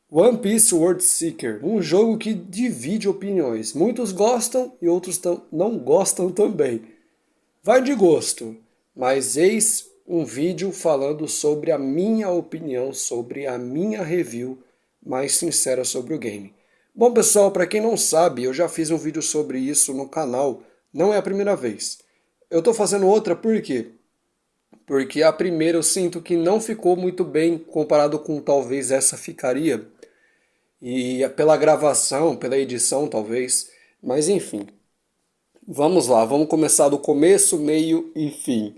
One Piece World Seeker, um jogo que divide opiniões. Muitos gostam e outros não gostam também. Vai de gosto, mas eis um vídeo falando sobre a minha opinião, sobre a minha review mais sincera sobre o game. Bom, pessoal, para quem não sabe, eu já fiz um vídeo sobre isso no canal, não é a primeira vez. Eu tô fazendo outra por quê? Porque a primeira eu sinto que não ficou muito bem comparado com talvez essa ficaria. E pela gravação, pela edição talvez, mas enfim. Vamos lá, vamos começar do começo, meio e fim.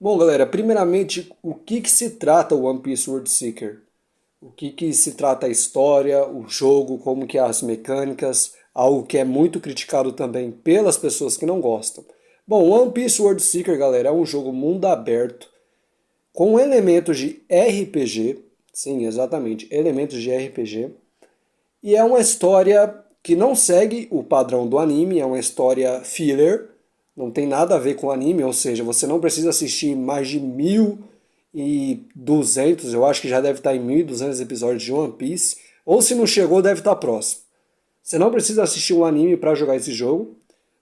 Bom, galera, primeiramente, o que se trata o One Piece World Seeker? O que se trata a história, o jogo, como que é as mecânicas, algo que é muito criticado também pelas pessoas que não gostam. Bom, One Piece World Seeker, galera, é um jogo mundo aberto com elementos de RPG, sim, exatamente, elementos de RPG. E é uma história que não segue o padrão do anime, é uma história filler, não tem nada a ver com o anime, ou seja, você não precisa assistir mais de 1.200, eu acho que já deve estar em 1.200 episódios de One Piece, ou se não chegou, deve estar próximo. Você não precisa assistir um anime para jogar esse jogo,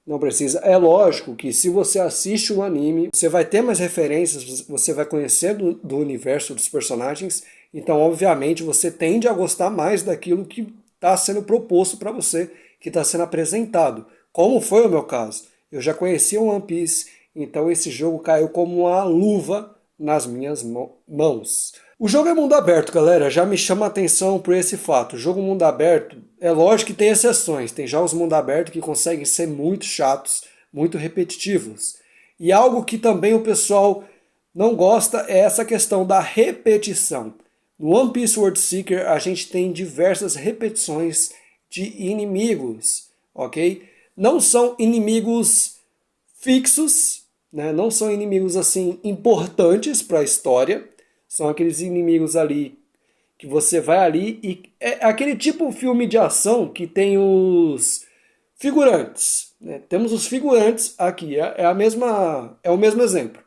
não precisa. É lógico que se você assiste um anime, você vai ter mais referências, você vai conhecer do universo dos personagens, então obviamente você tende a gostar mais daquilo que está sendo proposto para você, que está sendo apresentado. Como foi o meu caso? Eu já conhecia o One Piece, então esse jogo caiu como uma luva nas minhas mãos. O jogo é mundo aberto, galera, já me chama a atenção por esse fato. O jogo mundo aberto, é lógico que tem exceções, tem jogos mundo aberto que conseguem ser muito chatos, muito repetitivos. E algo que também o pessoal não gosta é essa questão da repetição. No One Piece World Seeker a gente tem diversas repetições de inimigos, ok? Não são inimigos fixos, né? Não são inimigos assim importantes para a história, são aqueles inimigos ali que você vai ali e é aquele tipo de filme de ação que tem os figurantes, né? Temos os figurantes aqui, é o mesmo exemplo.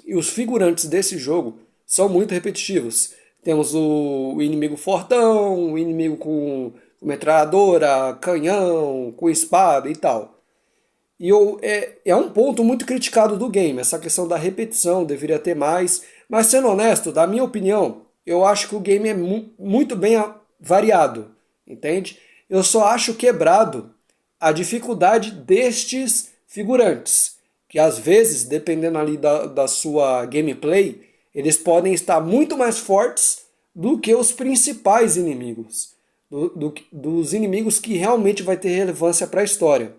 E os figurantes desse jogo são muito repetitivos. Temos o inimigo fortão, o inimigo com metralhadora, canhão, com espada e tal. É um ponto muito criticado do game, essa questão da repetição, deveria ter mais. Mas sendo honesto, da minha opinião, eu acho que o game é muito bem variado, entende? Eu só acho quebrado a dificuldade destes figurantes, que às vezes, dependendo ali da sua gameplay, eles podem estar muito mais fortes do que os principais inimigos, dos inimigos que realmente vai ter relevância para a história.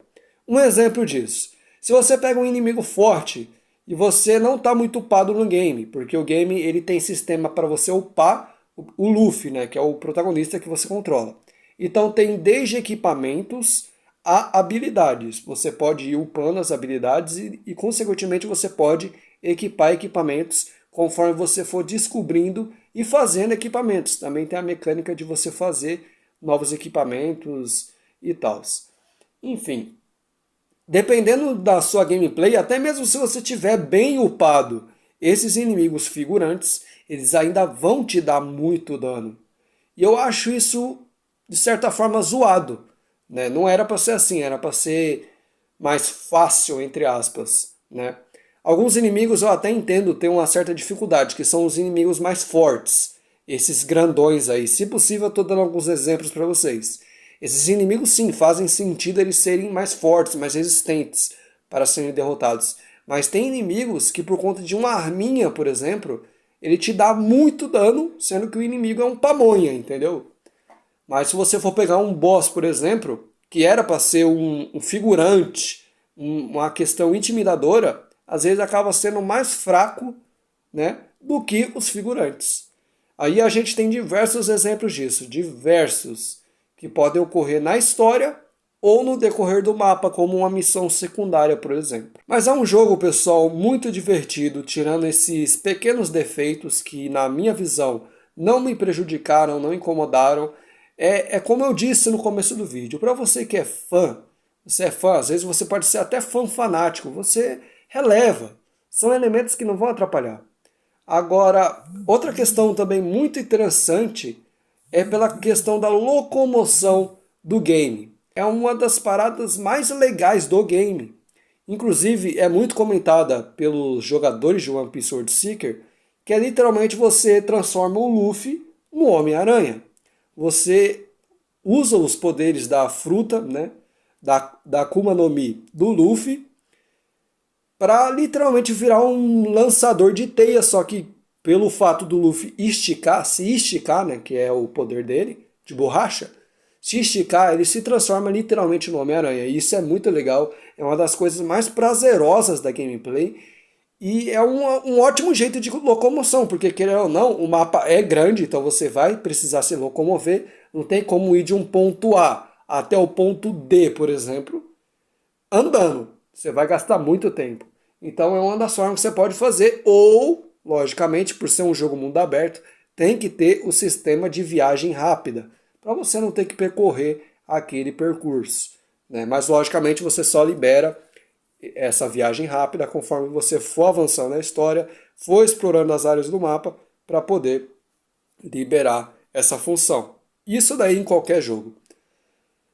Um exemplo disso, se você pega um inimigo forte e você não está muito upado no game, porque o game ele tem sistema para você upar o Luffy, né, que é o protagonista que você controla. Então tem desde equipamentos a habilidades. Você pode ir upando as habilidades consequentemente, você pode equipar equipamentos conforme você for descobrindo e fazendo equipamentos. Também tem a mecânica de você fazer novos equipamentos e tal. Enfim, dependendo da sua gameplay, até mesmo se você tiver bem upado, esses inimigos figurantes, eles ainda vão te dar muito dano. E eu acho isso, de certa forma, zoado, né? Não era para ser assim, era para ser mais fácil, entre aspas, né? Alguns inimigos eu até entendo ter uma certa dificuldade, que são os inimigos mais fortes, esses grandões aí. Se possível, eu estou dando alguns exemplos para vocês. Esses inimigos sim fazem sentido eles serem mais fortes, mais resistentes para serem derrotados. Mas tem inimigos que por conta de uma arminha, por exemplo, ele te dá muito dano, sendo que o inimigo é um pamonha, entendeu? Mas se você for pegar um boss, por exemplo, que era para ser um figurante, uma questão intimidadora, às vezes acaba sendo mais fraco, né, do que os figurantes. Aí a gente tem diversos exemplos disso, diversos, que podem ocorrer na história ou no decorrer do mapa, como uma missão secundária, por exemplo. Mas é um jogo, pessoal, muito divertido, tirando esses pequenos defeitos que, na minha visão, não me prejudicaram, não incomodaram. É como eu disse no começo do vídeo, para você que é fã, você é fã, às vezes você pode ser até fã fanático, você releva. São elementos que não vão atrapalhar. Agora, outra questão também muito interessante é pela questão da locomoção do game. É uma das paradas mais legais do game. Inclusive, é muito comentada pelos jogadores de One Piece World Seeker, que é literalmente você transforma o Luffy no Homem-Aranha. Você usa os poderes da fruta, né, da Akuma no Mi do Luffy, para literalmente virar um lançador de teia, só que pelo fato do Luffy se esticar, né, que é o poder dele, de borracha, se esticar, ele se transforma literalmente no Homem-Aranha. E isso é muito legal, é uma das coisas mais prazerosas da gameplay. E é um ótimo jeito de locomoção, porque querendo ou não, o mapa é grande, então você vai precisar se locomover. Não tem como ir de um ponto A até o ponto D, por exemplo, andando. Você vai gastar muito tempo. Então é uma das formas que você pode fazer. Ou, logicamente, por ser um jogo mundo aberto, tem que ter o sistema de viagem rápida, para você não ter que percorrer aquele percurso, né? Mas, logicamente, você só libera essa viagem rápida conforme você for avançando na história, for explorando as áreas do mapa, para poder liberar essa função. Isso daí em qualquer jogo.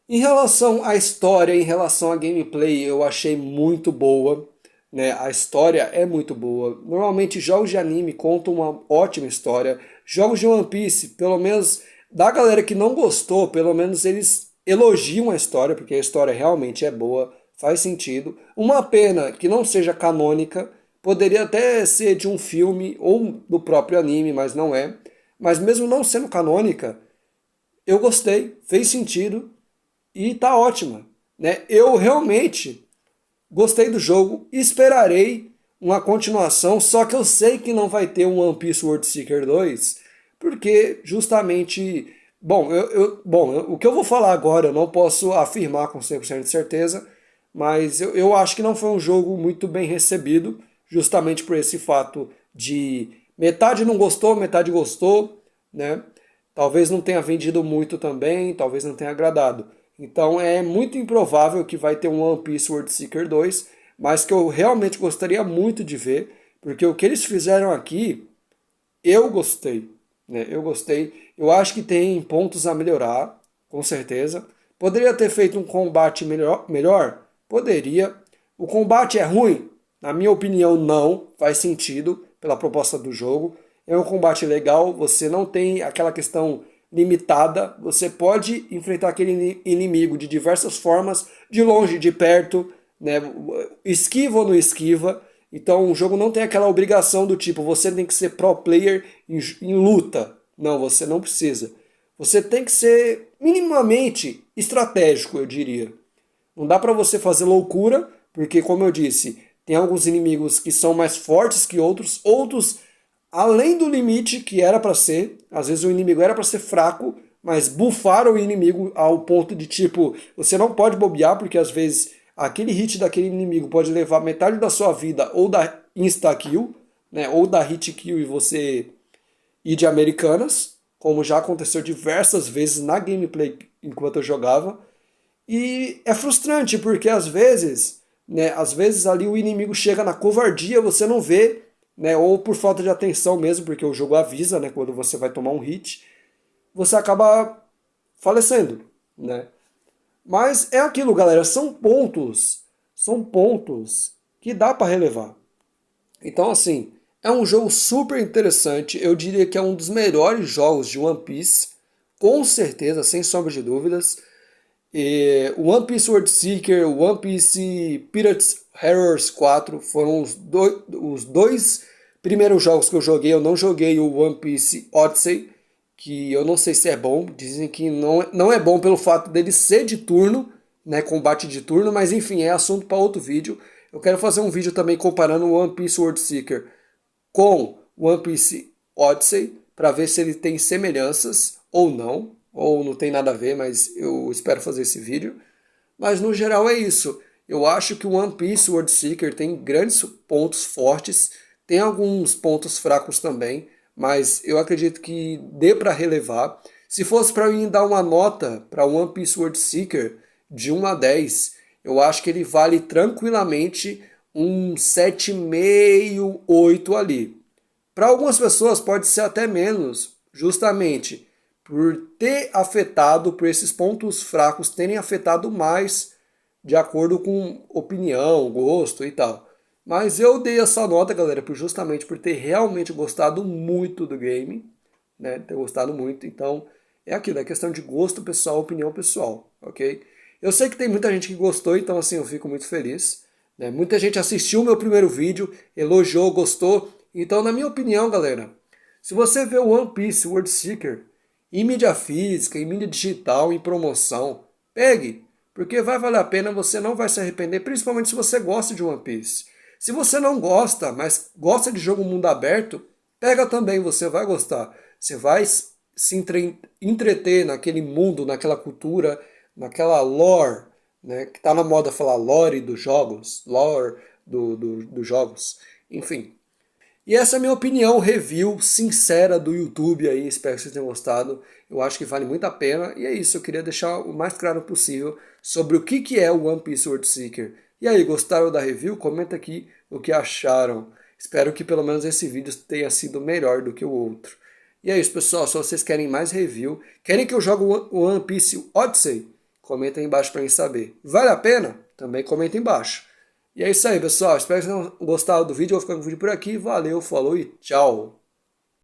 Em relação à história, em relação à gameplay, eu achei muito boa, né? A história é muito boa. Normalmente jogos de anime contam uma ótima história. Jogos de One Piece, pelo menos da galera que não gostou, pelo menos eles elogiam a história, porque a história realmente é boa, faz sentido. Uma pena que não seja canônica, poderia até ser de um filme ou do próprio anime, mas não é. Mas mesmo não sendo canônica, eu gostei, fez sentido e tá ótima, né? Eu realmente gostei do jogo, esperarei uma continuação, só que eu sei que não vai ter um One Piece World Seeker 2, porque justamente, o que eu vou falar agora eu não posso afirmar com 100% de certeza, mas eu acho que não foi um jogo muito bem recebido, justamente por esse fato de metade não gostou, metade gostou, né? Talvez não tenha vendido muito também, talvez não tenha agradado. Então é muito improvável que vai ter um One Piece World Seeker 2, mas que eu realmente gostaria muito de ver, porque o que eles fizeram aqui, eu gostei, né? Eu gostei. Eu acho que tem pontos a melhorar, com certeza. Poderia ter feito um combate melhor? Poderia. O combate é ruim? Na minha opinião, não. Faz sentido pela proposta do jogo. É um combate legal, você não tem aquela questão limitada, você pode enfrentar aquele inimigo de diversas formas, de longe, de perto, né? Esquiva ou não esquiva. Então o jogo não tem aquela obrigação do tipo, você tem que ser pro player em luta. Não, você não precisa. Você tem que ser minimamente estratégico, eu diria. Não dá para você fazer loucura, porque como eu disse, tem alguns inimigos que são mais fortes que outros, outros além do limite que era para ser. Às vezes o inimigo era para ser fraco, mas bufaram o inimigo ao ponto de tipo, você não pode bobear, porque às vezes aquele hit daquele inimigo pode levar metade da sua vida ou da insta-kill, né, ou da hit kill e você ir de Americanas, como já aconteceu diversas vezes na gameplay enquanto eu jogava. E é frustrante, porque às vezes ali o inimigo chega na covardia, você não vê, né, ou por falta de atenção mesmo, porque o jogo avisa, né, quando você vai tomar um hit, você acaba falecendo, né? Mas é aquilo, galera, são pontos que dá para relevar. Então, assim, é um jogo super interessante. Eu diria que é um dos melhores jogos de One Piece, com certeza, sem sombra de dúvidas. E o One Piece World Seeker, o One Piece Pirates Warriors 4 foram os dois primeiros jogos que eu joguei. Eu não joguei o One Piece Odyssey, que eu não sei se é bom. Dizem que não é bom pelo fato dele ser de turno, né, combate de turno, mas enfim, é assunto para outro vídeo. Eu quero fazer um vídeo também comparando o One Piece World Seeker com o One Piece Odyssey, para ver se ele tem semelhanças ou não tem nada a ver, mas eu espero fazer esse vídeo. Mas no geral é isso. Eu acho que o One Piece World Seeker tem grandes pontos fortes, tem alguns pontos fracos também, mas eu acredito que dê para relevar. Se fosse para mim dar uma nota para One Piece World Seeker de 1 a 10, eu acho que ele vale tranquilamente um 7,5, 8 ali. Para algumas pessoas pode ser até menos, justamente por ter afetado, por esses pontos fracos terem afetado mais de acordo com opinião, gosto e tal. Mas eu dei essa nota, galera, justamente por ter realmente gostado muito do game, né? Ter gostado muito. Então, é aquilo, é questão de gosto pessoal, opinião pessoal, ok? Eu sei que tem muita gente que gostou, então assim, eu fico muito feliz. Né? Muita gente assistiu o meu primeiro vídeo, elogiou, gostou. Então, na minha opinião, galera, se você vê o One Piece World Seeker em mídia física, em mídia digital, em promoção, pegue, porque vai valer a pena, você não vai se arrepender, principalmente se você gosta de One Piece. Se você não gosta, mas gosta de jogo mundo aberto, pega também, você vai gostar. Você vai se entreter naquele mundo, naquela cultura, naquela lore, né? Que tá na moda falar lore dos jogos, lore dos jogos, enfim. E essa é a minha opinião, review sincera do YouTube aí, espero que vocês tenham gostado. Eu acho que vale muito a pena. E é isso, eu queria deixar o mais claro possível sobre o que é o One Piece World Seeker. E aí, gostaram da review? Comenta aqui o que acharam. Espero que pelo menos esse vídeo tenha sido melhor do que o outro. E é isso, pessoal. Se vocês querem mais review, querem que eu jogue o One Piece Odyssey? Comenta aí embaixo para mim saber. Vale a pena? Também comenta embaixo. E é isso aí, pessoal. Espero que vocês tenham gostado do vídeo. Eu vou ficando com o vídeo por aqui. Valeu, falou e tchau!